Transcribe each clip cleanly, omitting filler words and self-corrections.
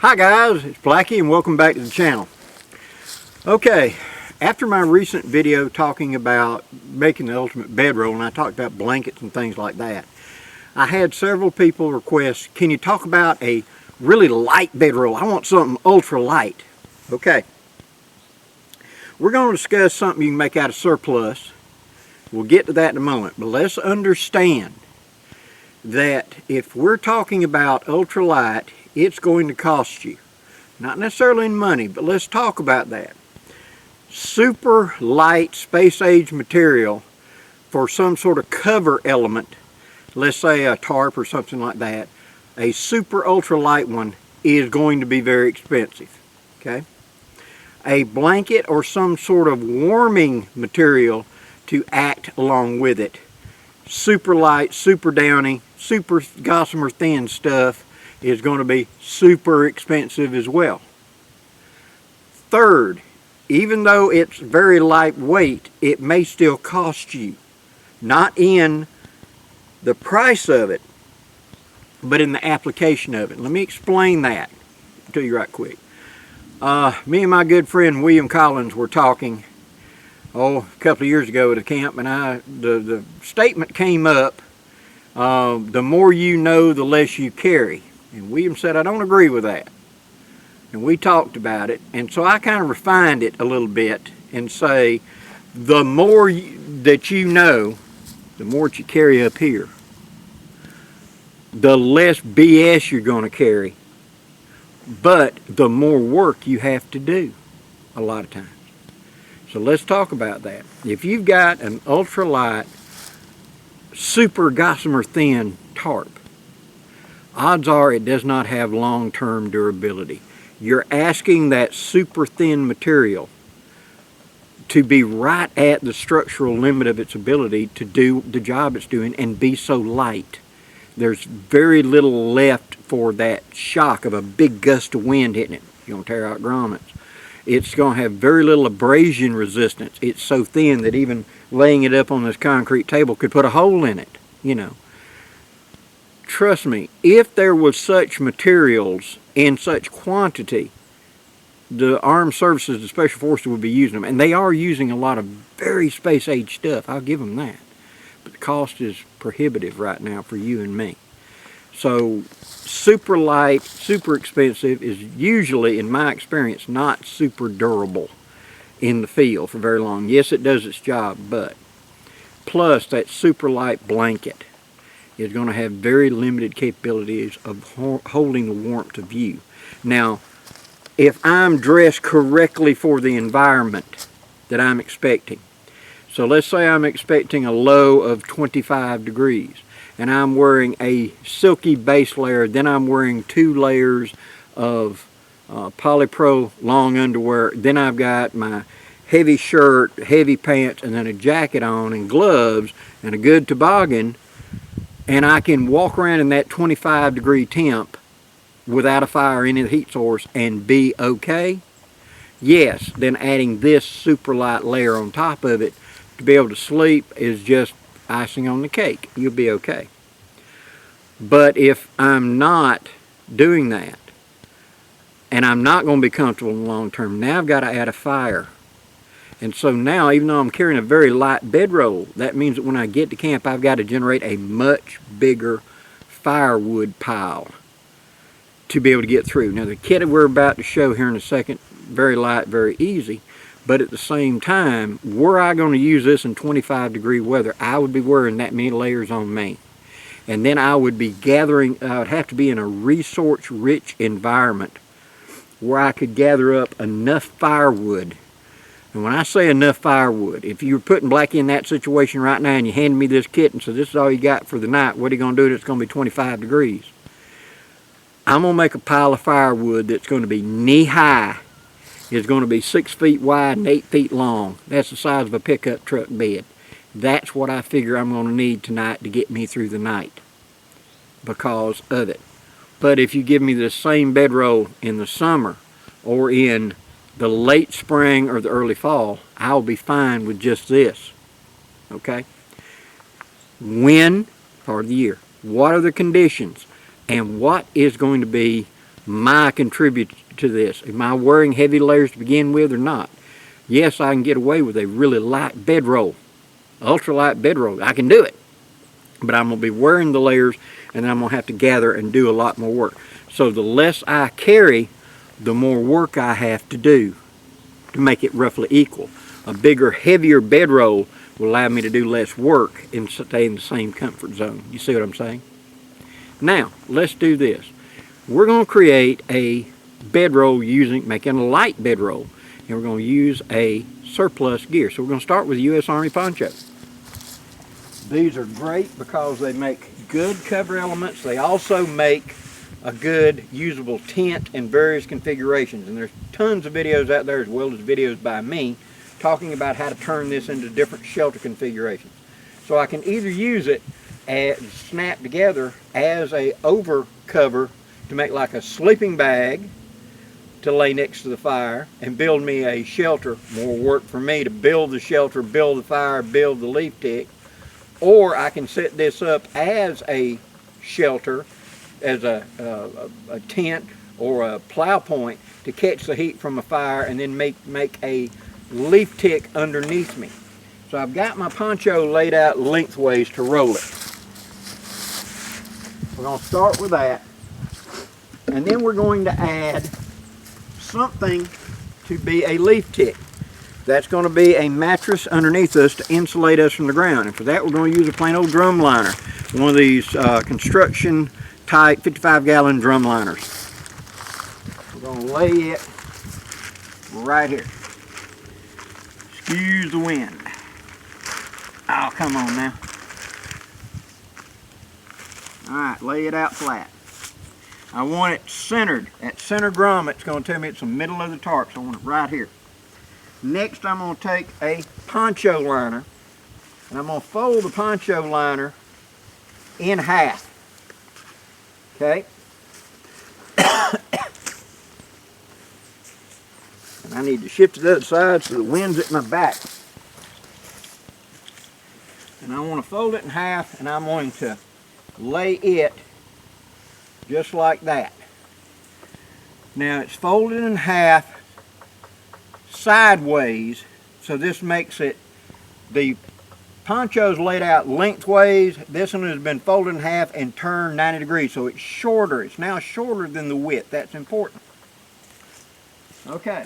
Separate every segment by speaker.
Speaker 1: Hi guys, it's Blackie and welcome back to the channel. Okay, after my recent video talking about making the ultimate bedroll, and I talked about blankets and things like that, I had several people request, can you talk about a really light bedroll? I want something ultra light. Okay, we're going to discuss something you can make out of surplus. We'll get to that in a moment, but let's understand that if we're talking about ultralight, it's going to cost you. Not necessarily in money, but let's talk about that. Super light space age material for some sort of cover element, let's say a tarp or something like that, a super ultralight one is going to be very expensive. Okay? A blanket or some sort of warming material to act along with it, super light, super downy, super gossamer thin stuff is going to be super expensive as well. Third, even though it's very lightweight, it may still cost you, not in the price of it, but in the application of it. Let me explain that to you right quick. Me and my good friend William Collins were talking a couple of years ago at a camp, and the statement came up, the more you know, the less you carry. And William said, I don't agree with that. And we talked about it. And so I kind of refined it a little bit and say, the more that you know, the more that you carry up here, the less BS you're going to carry, but the more work you have to do a lot of times. So let's talk about that. If you've got an ultralight, super gossamer thin tarp, odds are it does not have long-term durability. You're asking that super thin material to be right at the structural limit of its ability to do the job it's doing and be so light. There's very little left for that shock of a big gust of wind hitting it. You're going to tear out grommets. It's going to have very little abrasion resistance. It's so thin that even laying it up on this concrete table could put a hole in it, you know. Trust me, if there was such materials in such quantity, the armed services, the special forces would be using them. And they are using a lot of very space age stuff, I'll give them that. But the cost is prohibitive right now for you and me. So super light, super expensive is usually, in my experience, not super durable in the field for very long. Yes, it does its job, but plus that super light blanket is going to have very limited capabilities of holding the warmth of you. Now, if I'm dressed correctly for the environment that I'm expecting, so let's say I'm expecting a low of 25 degrees, and I'm wearing a silky base layer, then I'm wearing 2 layers of polypro long underwear, then I've got my heavy shirt, heavy pants, and then a jacket on, and gloves, and a good toboggan, and I can walk around in that 25 degree temp without a fire or any of the heat source and be okay? Yes, then adding this super light layer on top of it to be able to sleep is just icing on the cake. You'll be okay. But if I'm not doing that, and I'm not going to be comfortable in the long term, now I've got to add a fire. And so now, even though I'm carrying a very light bedroll, that means that when I get to camp, I've got to generate a much bigger firewood pile to be able to get through. Now, the kit we're about to show here in a second, very light, very easy, but at the same time, were I going to use this in 25 degree weather, I would be wearing that many layers on me. And then I would be gathering, I would have to be in a resource-rich environment where I could gather up enough firewood. And when I say enough firewood, if you were putting Blackie in that situation right now and you handed me this kit and said, this is all you got for the night, what are you going to do that's going to be 25 degrees? I'm going to make a pile of firewood that's going to be knee-high. It's going to be 6 feet wide and 8 feet long. That's the size of a pickup truck bed. That's what I figure I'm going to need tonight to get me through the night because of it. But if you give me the same bedroll in the summer or in the late spring or the early fall, I'll be fine with just this. Okay? When? Part of the year. What are the conditions? And what is going to be my contribute to this? Am I wearing heavy layers to begin with or not? Yes, I can get away with a really light bedroll, ultralight bedroll. I can do it. But I'm going to be wearing the layers, and I'm going to have to gather and do a lot more work. So the less I carry, the more work I have to do to make it roughly equal. A bigger, heavier bedroll will allow me to do less work and stay in the same comfort zone. You see what I'm saying? Now, let's do this. We're going to create a bedroll making a light bedroll, and we're going to use a surplus gear. So we're going to start with U.S. Army Poncho. These are great because they make good cover elements. They also make a good usable tent in various configurations. And there's tons of videos out there, as well as videos by me, talking about how to turn this into different shelter configurations. So I can either use it as snapped together as a over cover to make like a sleeping bag to lay next to the fire and build me a shelter. More work for me to build the shelter, build the fire, build the leaf tick. Or I can set this up as a shelter, as a tent or a plow point to catch the heat from a fire, and then make a leaf tick underneath me. So I've got my poncho laid out lengthways to roll it. We're going to start with that, and then we're going to add something to be a leaf tick. That's going to be a mattress underneath us to insulate us from the ground. And for that, we're going to use a plain old drum liner. One of these construction type 55-gallon drum liners. We're going to lay it right here. Excuse the wind. Oh, come on now. Alright, lay it out flat. I want it centered. At center grommet's going to tell me it's the middle of the tarp, so I want it right here. Next, I'm going to take a poncho liner, and I'm going to fold the poncho liner in half. Okay? And I need to shift to the other side so the wind's at my back. And I want to fold it in half, and I'm going to lay it just like that. Now it's folded in half sideways, so this makes it, the poncho's laid out lengthways. This one has been folded in half and turned 90 degrees, so it's shorter. It's now shorter than the width. That's important. Okay.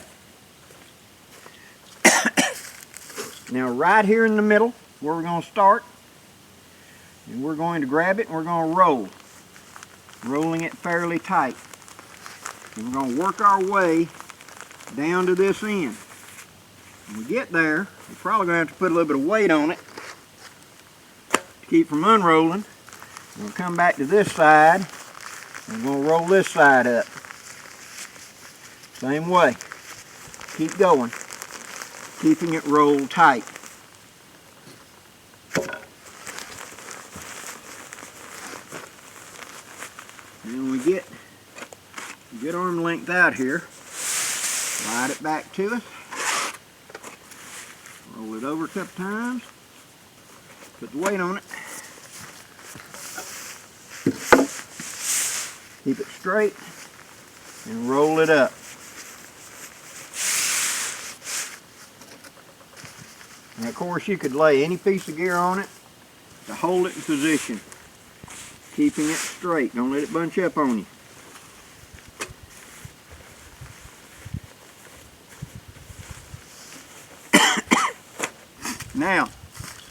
Speaker 1: Now right here in the middle, where we're going to start, and we're going to grab it and we're going to roll. Rolling it fairly tight. And we're going to work our way down to this end. When we get there, we're probably going to have to put a little bit of weight on it to keep from unrolling. We'll come back to this side and we're going to roll this side up. Same way. Keep going, keeping it rolled tight. And when we get a good arm length out here, slide it back to us. Roll it over a couple times. Put the weight on it. Keep it straight and roll it up. And of course you could lay any piece of gear on it to hold it in position. Keeping it straight. Don't let it bunch up on you. Now,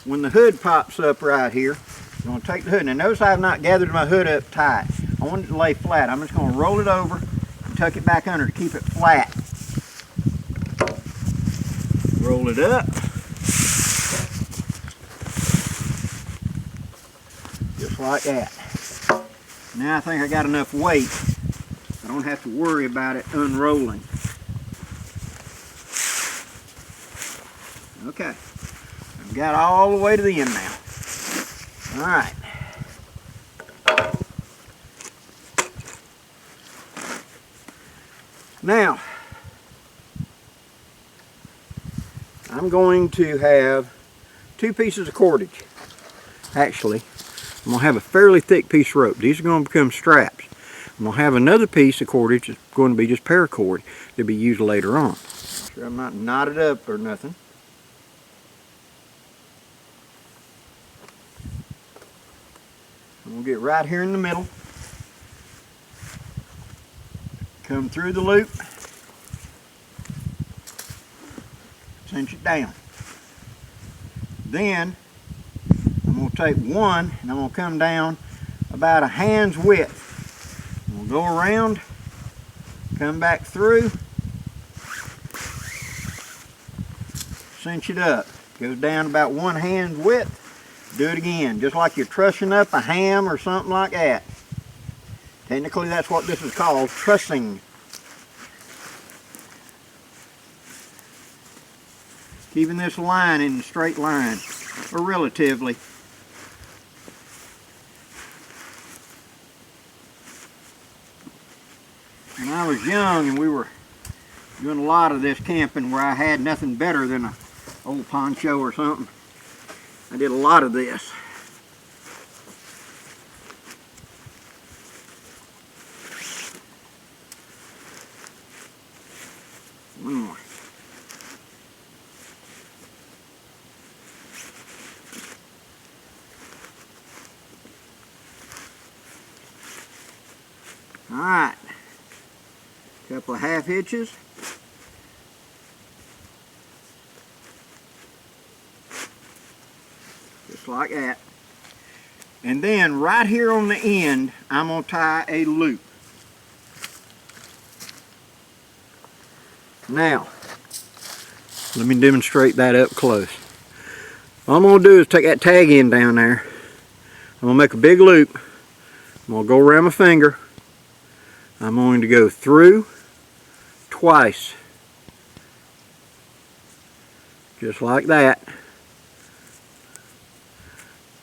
Speaker 1: when the hood pops up right here, I'm going to take the hood. Now notice I have not gathered my hood up tight. I want it to lay flat. I'm just going to roll it over and tuck it back under to keep it flat. Roll it up. Just like that. Now I think I got enough weight. I don't have to worry about it unrolling. Okay. I've got all the way to the end now. Alright. Now, I'm going to have two pieces of cordage. Actually, I'm going to have a fairly thick piece of rope. These are going to become straps. I'm going to have another piece of cordage that's going to be just paracord that'll be used later on. Sure I'm not knotted up or nothing. I'm going to get right here in the middle. Come through the loop. Cinch it down. Then I'm going to take one and I'm going to come down about a hand's width. I'm going to go around, come back through, cinch it up. Goes down about one hand's width. Do it again, just like you're trussing up a ham or something like that. Technically that's what this is called, trussing. Keeping this line in a straight line, or relatively. When I was young and we were doing a lot of this camping where I had nothing better than an old poncho or something, I did a lot of this. One more. Alright, couple of half hitches. Just like that. And then right here on the end, I'm going to tie a loop. Now, let me demonstrate that up close. All I'm going to do is take that tag end down there. I'm going to make a big loop. I'm going to go around my finger. I'm going to go through twice. Just like that.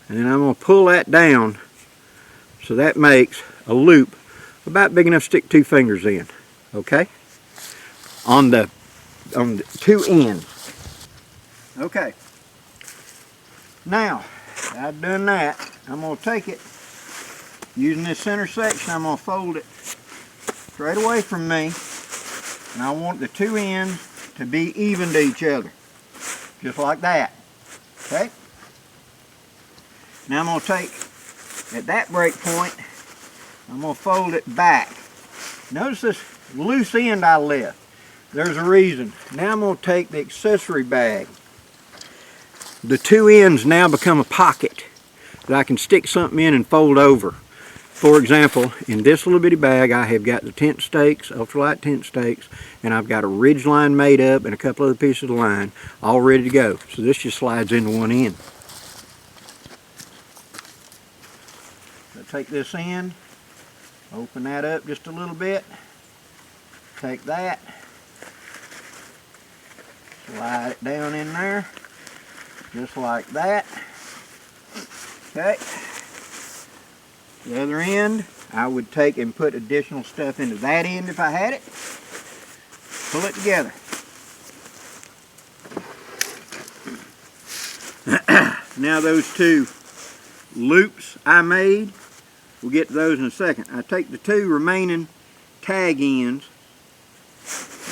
Speaker 1: And then I'm going to pull that down so that makes a loop about big enough to stick two fingers in. Okay? On the two ends. Okay. Now, I've done that. I'm going to take it, using this center section, I'm going to fold it straight away from me, and I want the two ends to be even to each other, just like that. Okay? Now I'm going to take, at that break point, I'm going to fold it back. Notice this loose end I left. There's a reason. Now I'm going to take the accessory bag. The two ends now become a pocket that I can stick something in and fold over. For example, in this little bitty bag I have got the tent stakes, ultralight tent stakes, and I've got a ridge line made up and a couple other pieces of line all ready to go. So this just slides into one end. So take this end, open that up just a little bit, take that, slide it down in there, just like that. Okay. The other end, I would take and put additional stuff into that end if I had it. Pull it together. Now those two loops I made, we'll get to those in a second. I take the two remaining tag ends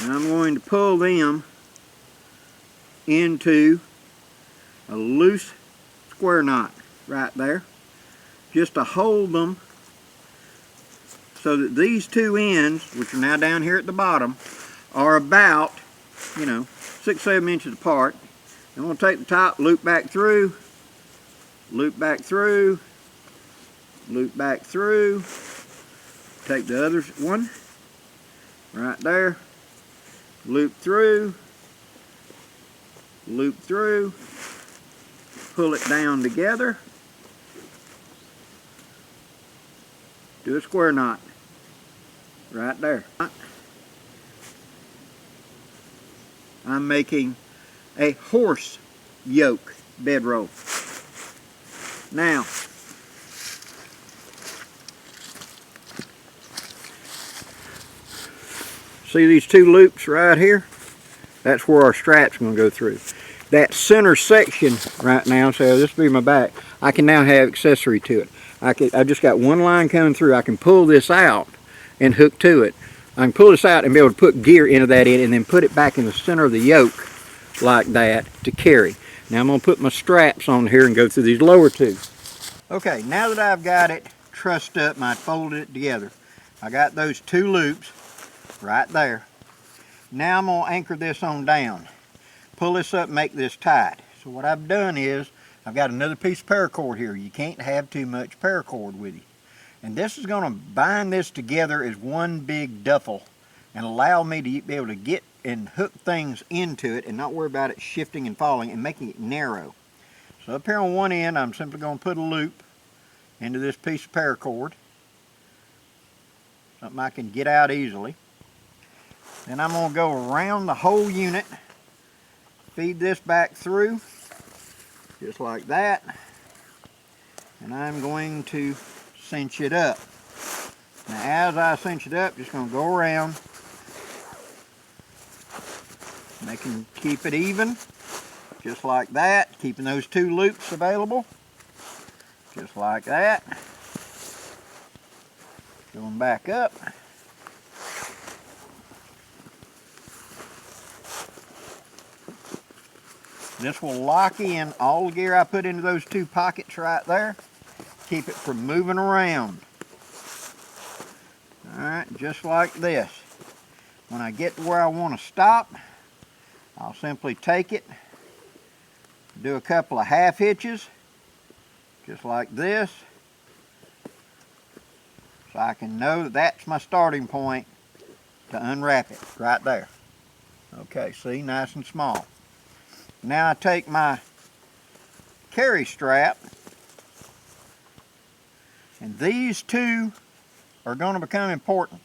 Speaker 1: and I'm going to pull them into a loose square knot right there, just to hold them so that these two ends, which are now down here at the bottom, are about, 6-7 inches apart. I'm going to take the top, loop back through, loop back through, loop back through, take the other one right there, loop through, pull it down together, do a square knot right there. I'm making a horse yoke bedroll. Now, see these two loops right here? That's where our strap's going to go through. That center section right now, so this will be my back, I can now have accessory to it. I just got one line coming through. I can pull this out and hook to it. I can pull this out and be able to put gear into that end and then put it back in the center of the yoke like that to carry. Now I'm going to put my straps on here and go through these lower two. Okay, now that I've got it trussed up and I folded it together, I got those 2 loops right there. Now I'm going to anchor this on down. Pull this up and make this tight. So what I've done is I've got another piece of paracord here. You can't have too much paracord with you. And this is going to bind this together as one big duffel and allow me to be able to get and hook things into it and not worry about it shifting and falling and making it narrow. So up here on one end, I'm simply going to put a loop into this piece of paracord, something I can get out easily. Then I'm going to go around the whole unit, feed this back through, just like that, and I'm going to cinch it up. Now as I cinch it up, just going to go around, keep it even, just like that, keeping those 2 loops available, just like that. Going back up. This will lock in all the gear I put into those 2 pockets right there. Keep it from moving around. Alright, just like this. When I get to where I want to stop, I'll simply take it, do a couple of half hitches, just like this, so I can know that that's my starting point to unwrap it right there. Okay, see, nice and small. Now I take my carry strap, and these 2 are going to become important.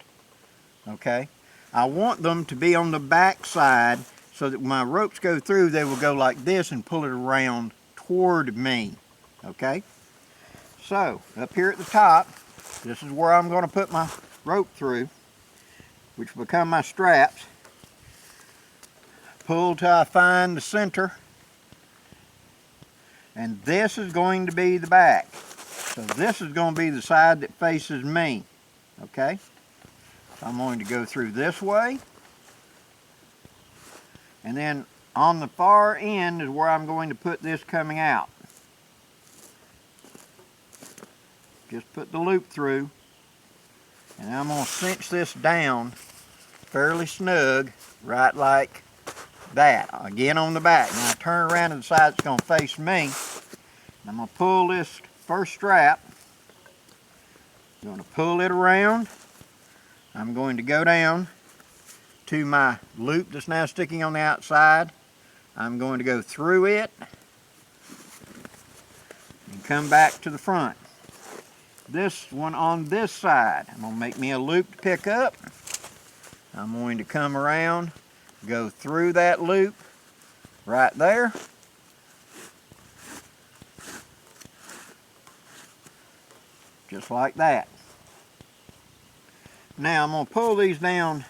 Speaker 1: Okay, I want them to be on the back side so that when my ropes go through, they will go like this and pull it around toward me. Okay, so up here at the top, this is where I'm going to put my rope through, which will become my straps. Pull till I find the center, and this is going to be the back. So this is going to be the side that faces me. Okay, so I'm going to go through this way, and then on the far end is where I'm going to put this coming out. Just put the loop through, and I'm going to cinch this down fairly snug, right like that. Again on the back. Now I turn around to the side that's going to face me, and I'm going to pull this first strap. I'm going to pull it around. I'm going to go down to my loop that's now sticking on the outside. I'm going to go through it and come back to the front. This one on this side, I'm going to make me a loop to pick up. I'm going to come around, go through that loop right there. Just like that. Now I'm going to pull these down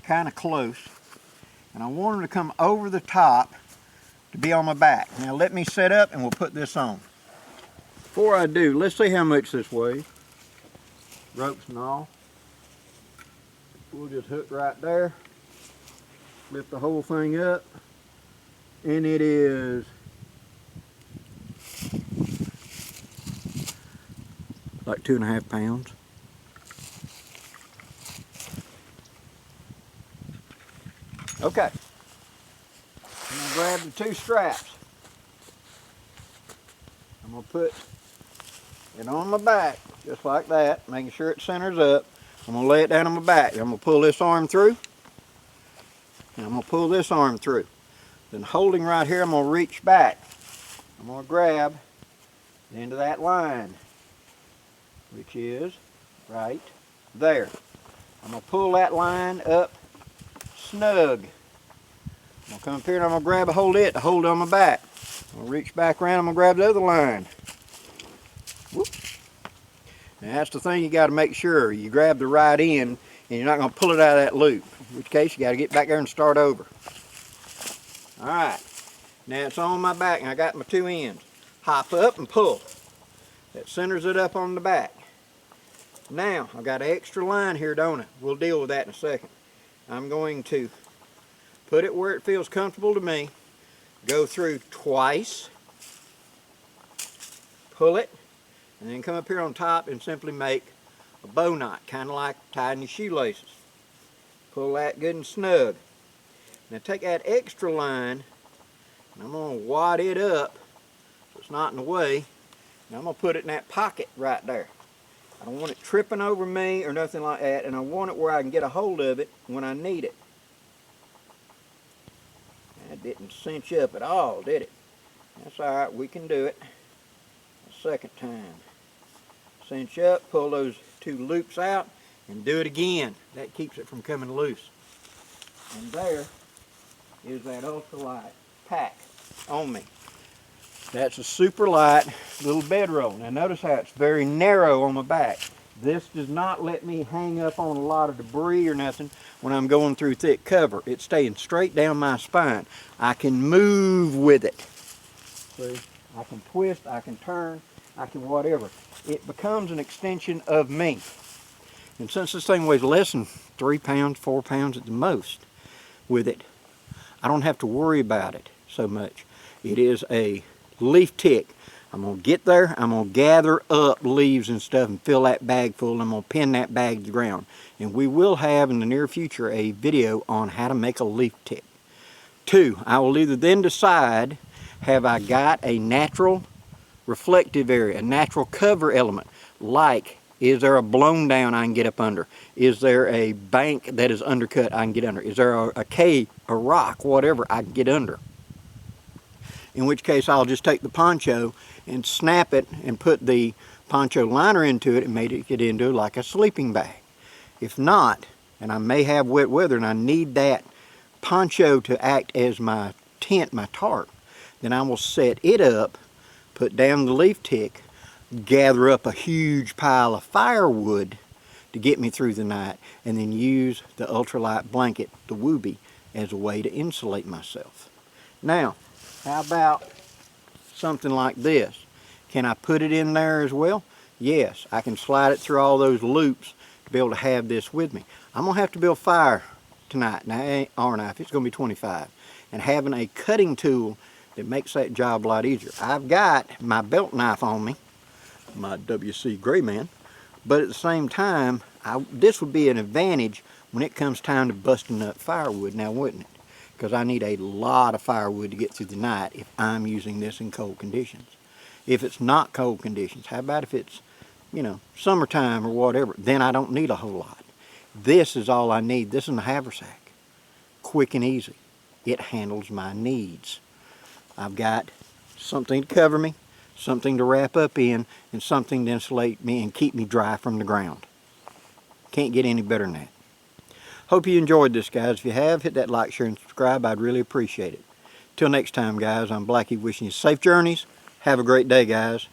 Speaker 1: kind of close, and I want them to come over the top to be on my back. Now let me set up and we'll put this on. Before I do, let's see how much this weighs. Ropes and all. We'll just hook right there, lift the whole thing up, and it is like 2.5 pounds. Okay, I'm going to grab the 2 straps. I'm going to put it on my back, just like that, making sure it centers up. I'm going to lay it down on my back. I'm going to pull this arm through, and I'm going to pull this arm through. Then holding right here, I'm going to reach back. I'm going to grab the end of that line, which is right there. I'm going to pull that line up snug. I'm going to come up here and I'm going to grab a hold of it to hold it on my back. I'm going to reach back around, I'm going to grab the other line. Whoop. Now that's the thing, you got to make sure you grab the right end and you're not going to pull it out of that loop. In which case you got to get back there and start over. Alright, now it's on my back and I got my 2 ends. Hop up and pull. That centers it up on the back. Now, I've got an extra line here, don't I? We'll deal with that in a second. I'm going to put it where it feels comfortable to me, go through twice, pull it, and then come up here on top and simply make a bow knot, kind of like tying your shoelaces. Pull that good and snug. Now take that extra line, and I'm going to wad it up so it's not in the way. Now I'm going to put it in that pocket right there. I don't want it tripping over me or nothing like that, and I want it where I can get a hold of it when I need it. That didn't cinch up at all, did it? That's alright, we can do it a second time. Cinch up, pull those two loops out, and do it again. That keeps it from coming loose. And there is that ultralight pack on me. That's a super light little bedroll. Now notice how it's very narrow on my back. This does not let me hang up on a lot of debris or nothing when I'm going through thick cover. It's staying straight down my spine. I can move with it. See, I can twist, I can turn, I can whatever. It becomes an extension of me. And since this thing weighs less than 3 pounds, 4 pounds at the most with it, I don't have to worry about it so much. It is a leaf tick. I'm going to get there, I'm going to gather up leaves and stuff and fill that bag full, and I'm going to pin that bag to the ground. And we will have in the near future a video on how to make a leaf tick. 2, I will either then decide, have I got a natural reflective area, a natural cover element, like is there a blown down I can get up under? Is there a bank that is undercut I can get under? Is there a cave, a rock, whatever I can get under? In which case I'll just take the poncho and snap it and put the poncho liner into it and make it get into like a sleeping bag. If not, and I may have wet weather and I need that poncho to act as my tent, my tarp, then I will set it up, put down the leaf tick, gather up a huge pile of firewood to get me through the night, and then use the ultralight blanket, the Wooby, as a way to insulate myself. Now, how about something like this? Can I put it in there as well? Yes, I can slide it through all those loops to be able to have this with me. I'm going to have to build fire tonight, now, aren't I? If it's going to be 25. And having a cutting tool that makes that job a lot easier. I've got my belt knife on me, my WC Gray Man, but at the same time, this would be an advantage when it comes time to busting up firewood now, wouldn't it? Because I need a lot of firewood to get through the night if I'm using this in cold conditions. If it's not cold conditions, how about if it's, you know, summertime or whatever, then I don't need a whole lot. This is all I need. This is a haversack. Quick and easy. It handles my needs. I've got something to cover me, something to wrap up in, and something to insulate me and keep me dry from the ground. Can't get any better than that. Hope you enjoyed this, guys. If you have, hit that like, share, and subscribe. I'd really appreciate it. Till next time, guys, I'm Blackie wishing you safe journeys. Have a great day, guys.